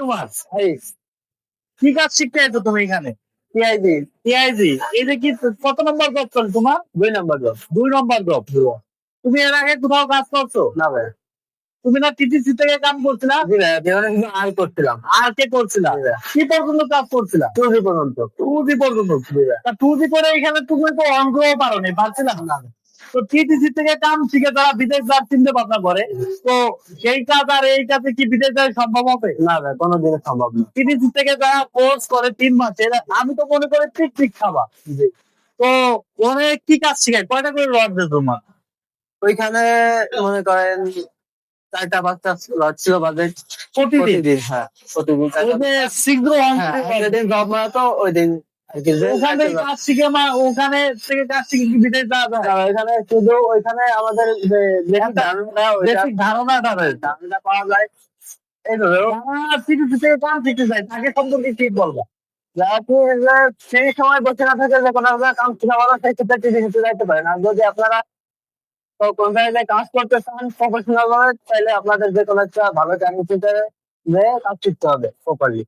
তোমার এই কি কাজ শিখতে আছো তুমি এখানে? টিআইজি টিআইজি, এই যে কি কত নম্বর জব চল তোমার? 2 নম্বর জব। 2 নম্বর জব। তুমি এর আগে কোথাও কাজ করছো? না ভাই, তুমি না টিটিসি থেকে কাম করছিলা? জি ভাই, আমি কিন্তু আর করছিলাম। আর কে করছিলা? জি ভাই, কি পর্যন্ত কাজ করছিলা? 2G পর্যন্ত। 2G পর্যন্ত। জি ভাই। তা 2G করে এখানে তুমি তো অঙ্কও পারোনি, পারছিলা না? তো টিটিসি থেকে কাম শিখে তারা বিদেশ যাওয়ার চিন্তা ভাবনা করে, তো সেই কাজ আর এই কাজে কি বিদেশ যাওয়া সম্ভব হবে? না ভাই, কোনোদিনই সম্ভব না। টিটিসি থেকে যারা কোর্স করে 3 মাসের, আমি তো মনে করি ঠিক ঠিক খাবা। জি। তো ওখানে কি কাজ শিখায়, কয়টা করে রড দেয় তোমার? ওইখানে মনে করেন 4টা 5টা লট ছিল বাজেট প্রতিদিন? প্রতিদিন। হ্যাঁ, প্রতিদিন ওই 4টা। যে শীঘ্র হ্যাঁ, অঙ্ক, যেদিন জব মারাতো ওই দিন আর কি যে ওখান থেকে কাজ শিখে ওখানে থেকে কাজ শিখে কি বিদেশ যাওয়া যায়? ওইখানে শুধু ওইখানে আমাদের যে বেসিক ধারণা ওইটা বেসিক ধারণাটা রয়েছে। ধারণা পাওয়া যায়। এইভাবে যারা টিটিসি থেকে কাজ শিখতে যায় তাকে সম্পর্কে কি বলবো? যাতে সেই সময় বসে না থাকে যে কোনো একটা কাম শিখা ভালো, সেই ক্ষেত্রে টিভি যাইতে পারেন। আর যদি আপনারা কোন জায়গায় কাজ করতে চান প্রফেশনাল ভাবে, তাহলে আপনাদের যে কোনো একটা ভালো চাকরি যে কাজ শিখতে হবে প্রপারলি।